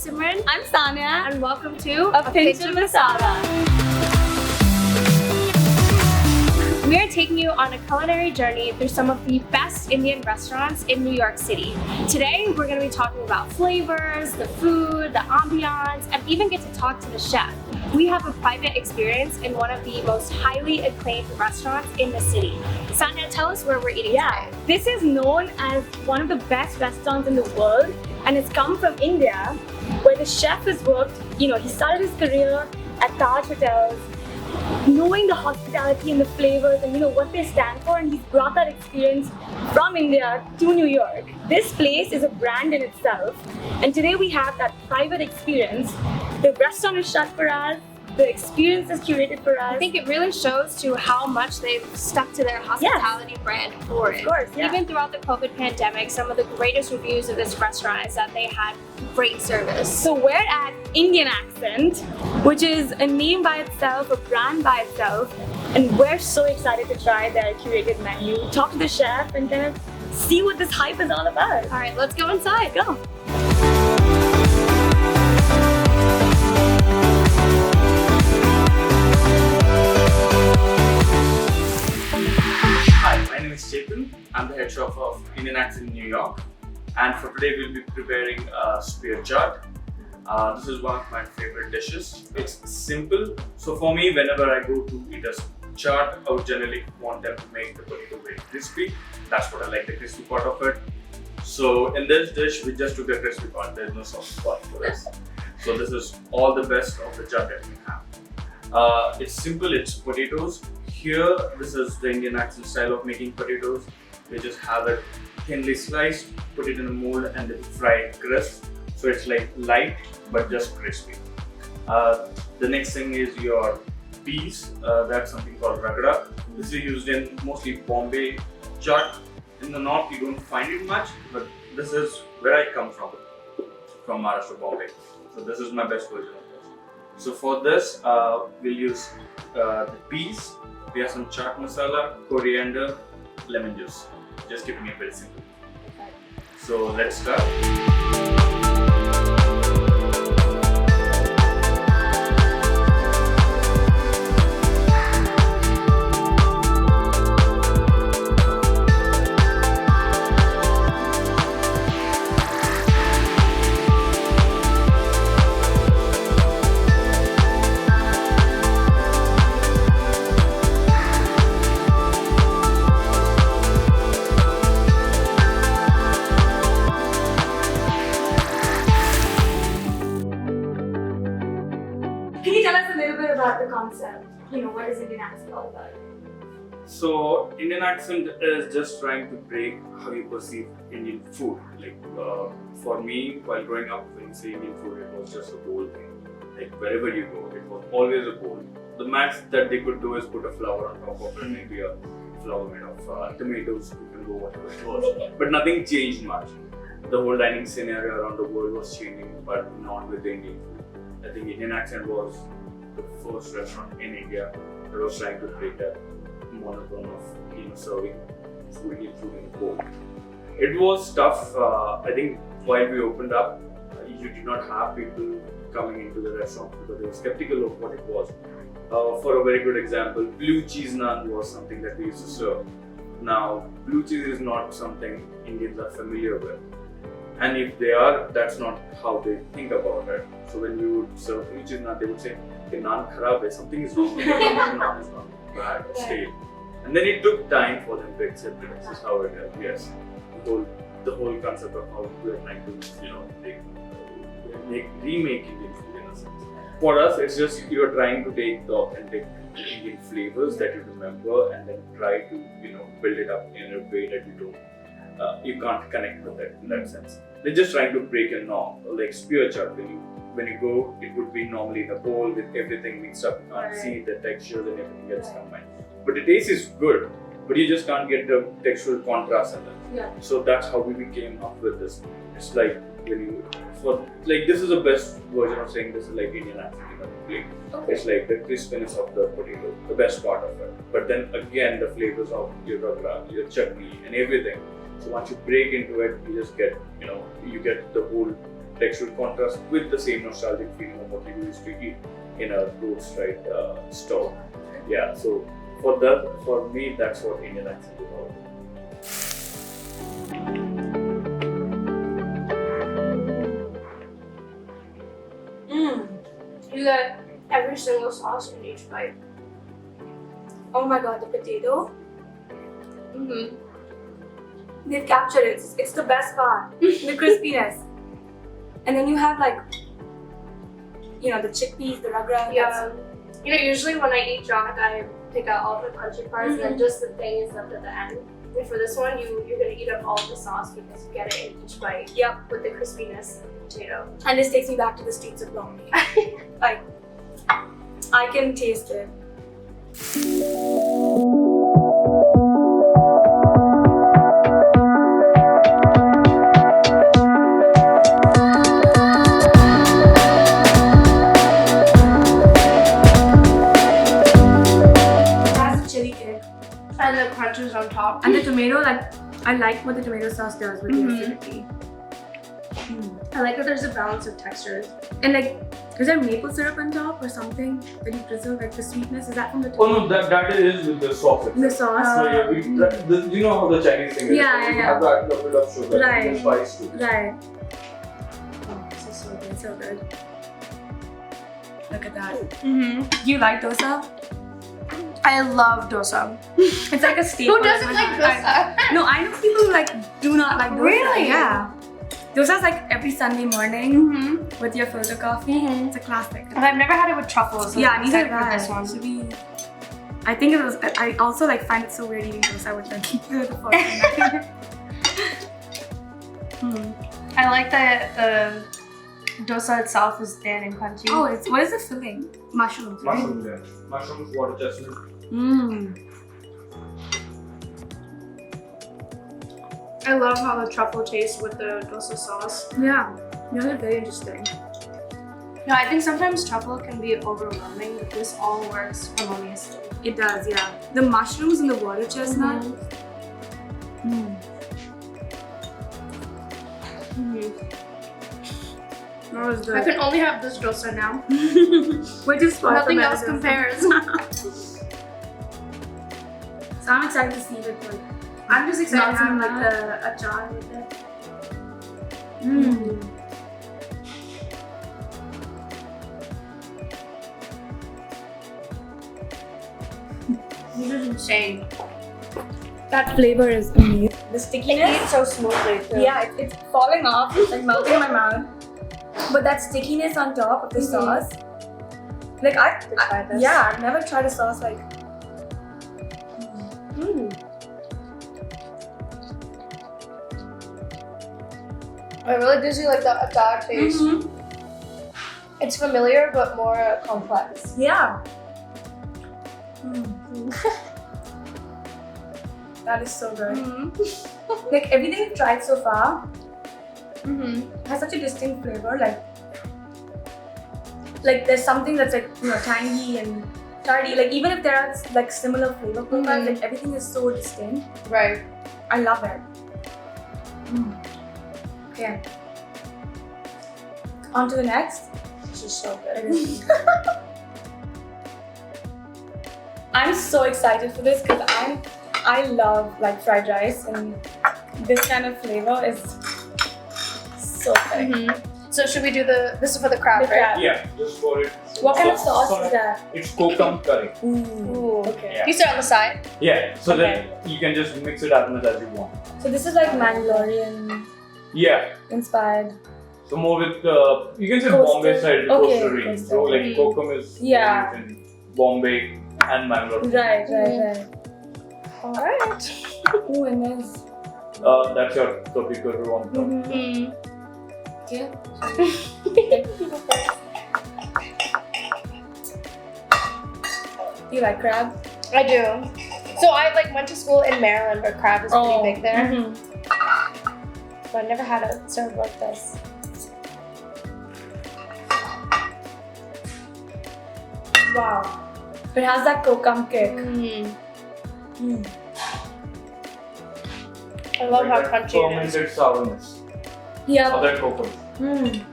Simran. I'm Sanya. And welcome to A Pinch of Masala. We are taking you on a culinary journey through some of the best Indian restaurants in New York City. Today, we're going to be talking about flavors, the food, the ambiance, and even get to talk to the chef. We have a private experience in one of the most highly acclaimed restaurants in the city. Sanya, tell us where we're eating today. This is known as one of the best restaurants in the world, and it's come from India, where the chef has worked, he started his career at Taj Hotels, knowing the hospitality and the flavors and what they stand for, and he's brought that experience from India to New York. This place is a brand in itself, and today we have that private experience. The restaurant is shut for us, the experience is curated for us. I think it really shows to how much they've stuck to their hospitality brand for it. Of course, yeah. Even throughout the COVID pandemic, some of the greatest reviews of this restaurant is that they had great service. So we're at Indian Accent, which is a name by itself, a brand by itself, and we're so excited to try their curated menu, talk to the chef, and kind of see what this hype is all about. All right, let's go inside. Go. Hi, my name is Chetan. I'm the head chef of Indian Accent in New York, and for today we'll be preparing a spear chaat. This is one of my favorite dishes. It's simple, so for me, whenever I go to eat a chaat, I would generally want them to make the potato very crispy. That's what I like, the crispy part of it. So in this dish, we just took the crispy part. There's no soft part for this. So this is all the best of the chaat that we have. It's simple. It's potatoes. Here, this is the Indian Accent style of making potatoes. We just have it thinly sliced, put it in a mold, and then fry it crisp. So it's like light but just crispy. The next thing is your peas. That's something called ragda. This is used in mostly Bombay chaat. In the north, you don't find it much, but this is where I come from Maharashtra, Bombay. So this is my best version of this. So for this, we'll use the peas. We have some chaat masala, coriander, lemon juice. Just keeping it very simple. So let's start. Can you tell us a little bit about the concept? What is Indian Accent all about? So Indian Accent is just trying to break how you perceive Indian food. Like for me, while growing up, when you say Indian food, it was just a bowl thing. Like wherever you go, it was always a bowl. The max that they could do is put a flower on top of it, maybe a flower made of tomatoes, you can go whatever it was. But nothing changed much. The whole dining scenario around the world was changing, but not with the Indian food. I think Indian Accent was the first restaurant in India that was trying to break that monotone of serving food in a bowl. It was tough. I think while we opened up, you did not have people coming into the restaurant because they were skeptical of what it was. For a very good example, blue cheese naan was something that we used to serve. Now, blue cheese is not something Indians are familiar with. And if they are, that's not how they think about it. So when you would serve blue cheese naan, they would say, "Okay, naan kharab hai, something is wrong with it. Naan is not bad, stale." And then it took time for them to accept it. This is how it is. Yes, the whole concept of how we are trying to, remake Indian food in a sense. For us, it's just you're trying to take the authentic Indian flavors that you remember and then try to, build it up in a way that you can't connect with it in that sense. They're just trying to break a norm, like spear chaat. When you go, it would be normally in a bowl with everything mixed up. You can't see the textures and everything gets combined. But the taste is good, but you just can't get the textural contrast in it. Yeah. So that's how we came up with this. It's like this is the best version of saying this is like Indian Accent in a plate. Okay. It's like the crispiness of the potato, the best part of it. But then again, the flavors of your ragda, your chutney, and everything. So once you break into it, you just get, you get the whole textured contrast with the same nostalgic feeling of what you used to eat in a roadside store. Yeah, so for me, that's what Indian accent is all about. You get every single sauce in each bite. Oh my god, the potato. Mm-hmm. They've captured it. It's the best part. The crispiness. And then you have like, the chickpeas, the ragras. Yeah. Usually when I eat junk, I pick out all the crunchy parts and then just the thing is left at the end. And for this one, you're gonna eat up all the sauce because you get it in each bite. Yep. With the crispiness of the potato. And this takes me back to the streets of Bombay. Like, I can taste it. And the crunches on top. And the tomato, I like what the tomato sauce does with the acidity. I like that there's a balance of textures. And is there maple syrup on top or something that you preserve, like the sweetness? Is that from the Oh tomato? no, that is with the sauce. The sauce? So yeah, you know how the Chinese thing is? Yeah. You have that little bit of sugar Right. and the spice too. Right. Oh, this is so good, so good. Look at that. Do you like dosa? I love dosa. It's like a staple. Who doesn't like dosa? No, I know people who do not like dosa. Really? Yeah. Dosa's every Sunday morning with your filter coffee. It's a classic. And I've never had it with truffles. So Yeah, I'm neither excited have for I. this one. Should we? I think it was. I also find it so weird eating dosa with the fork. I like that the dosa itself is thin and crunchy. Oh, what is the filling? Mushrooms, right? Mushrooms, yeah. Mushrooms, water chestnut. I love how the truffle tastes with the dosa sauce. Yeah, they're very interesting. No, I think sometimes truffle can be overwhelming, but this all works harmoniously. It does, yeah. The mushrooms and the water chestnut. That was good. I can only have this dosa now. We're just Nothing else compares. So I'm excited to see it. I'm just excited to Melting have that. the achar with it. This is insane. That flavor is amazing. The It stickiness. eats so smoothly too. Yeah, it's falling off, melting in my mouth. But that stickiness on top of the sauce. Try this. I've never tried a sauce like. It really gives you the achar taste. It's familiar but more complex. Yeah. That is so good. Everything I've tried so far has such a distinct flavor. There's something that's tangy and tardy. Even if there are similar flavor profiles, everything is so distinct. Right. I love it. Okay. On to the next. This is so good. I'm so excited for this because I love fried rice, and this kind of flavor is so good. So should we do this is for the crab, The right? crab. Yeah, just for it. What kind of sauce is that? It's kokum curry. Ooh. Okay. Yeah. You start on the side. Yeah, so then you can just mix it as much as you want. So this is Mandalorian Yeah, inspired. so more with you can say Coastal. Bombay side, Okay, coastal range. So coastal. kokum is Yeah. used in Bombay and Bangalore. Right. Alright. Ooh, and there's. That's your topi curry on top. Okay. Do you like crab? I do. So I went to school in Maryland where crab is pretty big there. But I never had it served like this. Wow. It has that kokum kick. I love how Like that crunchy it is. fermented sourness Yeah. of that kokum.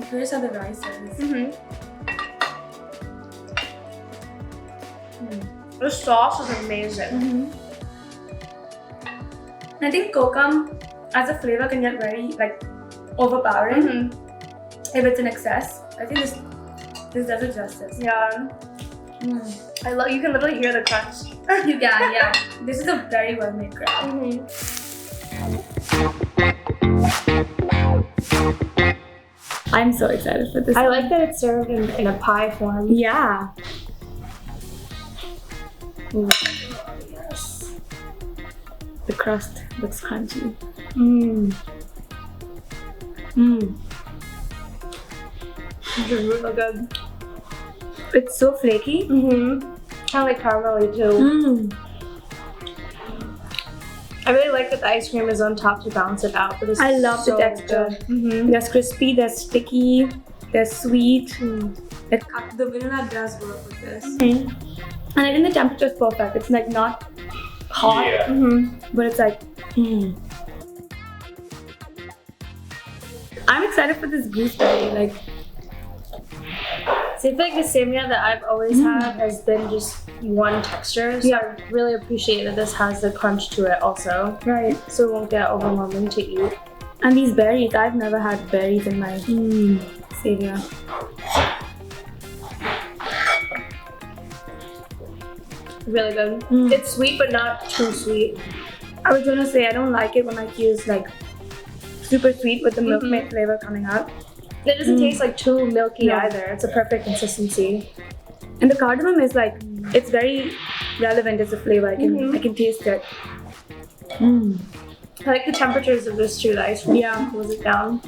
I'm curious how the rice is. Mm-hmm. The sauce is amazing. Mm-hmm. I think kokum as a flavor can get very like overpowering Mm-hmm. if it's in excess. I think this does it justice. Yeah. I love. You can literally hear the crunch. You can, yeah. This is a very well made crab. Mm-hmm. I'm so excited for this. I like that it's served in a pie form. Yeah. Ooh. Yes. The crust looks crunchy. Mmm. Mmm. This is really good. It's so flaky. Mm-hmm. Kind of like caramelly too. Mmm. I really like that the ice cream is on top to balance it out. But it's I love the so texture. good. Mm-hmm. There's crispy, there's sticky, there's sweet. Mm. The vanilla does work with this. Mm-hmm. And I think the temperature is perfect. It's like not hot, Yeah. Mm-hmm. but it's like, I'm excited for this gooseberry. Like, So I feel like the Sanya that I've always had has been just one texture. So Yeah. I really appreciate that this has the crunch to it also. right. So it won't get overwhelming to eat. And these berries, I've never had berries in my savior. Really good. Mm. It's sweet but not too sweet. I was gonna say I don't like it when I use like super sweet with the milk Mhm. maid flavor coming out. It doesn't taste like too milky No. either. It's a perfect consistency. And the cardamom is like, it's very relevant as a flavor. I Mhm. can taste it. I like the temperatures of this too. The ice cream Yeah. cools it down.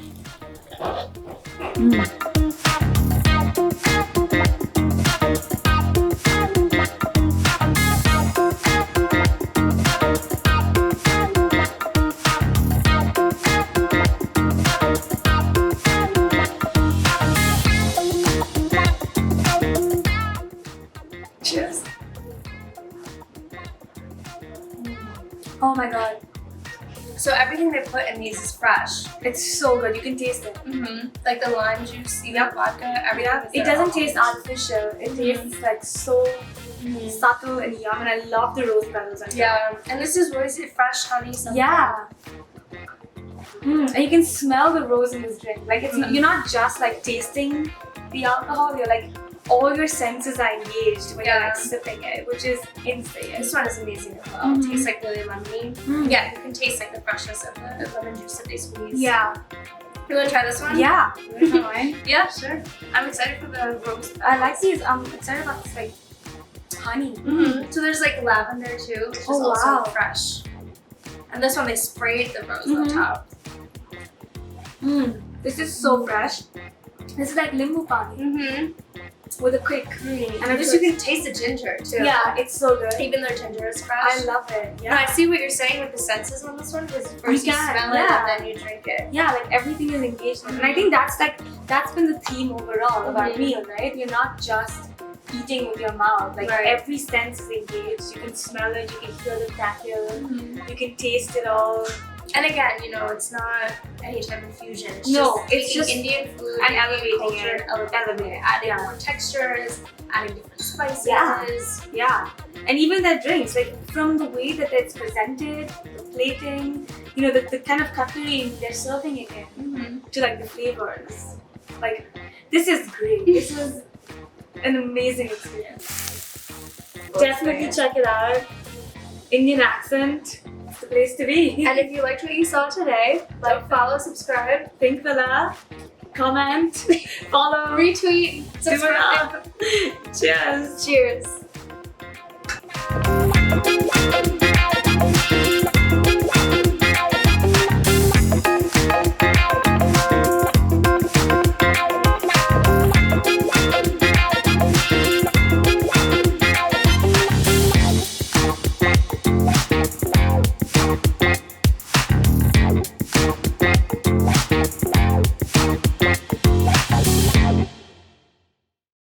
Cheers. Oh my god, So everything they put in these is fresh. it's so good. You can taste it. Mm-hmm. Like the lime juice, even vodka, everything. is It there. doesn't taste artificial. It tastes like so subtle and yum. And I love the rose petals. Yeah, and this is what is it? Fresh honey. Something. Yeah. And you can smell the rose in this drink. Like it's you're not just like tasting the alcohol. You're like all your senses are engaged when you're Yeah. like sipping it, which is insane. This one is amazing as well. Mhm. It tastes like really lemony. Mm. Yeah, you can taste like the freshness of the lemon juice that they squeeze. Yeah. You want to try this one? Yeah. You wanna try mine? Yeah, sure. I'm excited for the rose. I like these. I'm excited about this like honey. Mm-hmm. So there's like lavender too, which is Oh, also wow. fresh. And this one they sprayed the rose on Mhm. top. This is so fresh. This is like limbu pani Mm-hmm. with a quick. And just you can taste the ginger too. Yeah, it's so good. Even though ginger is fresh. I love it. Yeah, I see what you're saying with the senses on this one because first you can, smell yeah. it and then you drink it. Yeah, like everything is engaged. And I think that's been the theme overall of our Mhm. meal, right? You're not just eating with your mouth. Like Right. every sense is engaged. You can smell it, you can hear the crackle, you can taste it all. And again, you know, it's not any type of fusion. It's No, just it's taking just Indian food and Indian elevating culture, it. elevating it, adding Yeah. more textures, adding different spices. Yeah. Yeah. And even their drinks, like from the way that it's presented, the plating, you know, the kind of cutlery they're serving it in. Mm-hmm. To like the flavors. Like, this is great. This was an amazing experience. Definitely check it out. Indian accent, it's the place to be. And if you liked what you saw today, like, follow, subscribe, Pinkvilla, comment, follow, retweet, do it subscribe. up. Cheers. Cheers.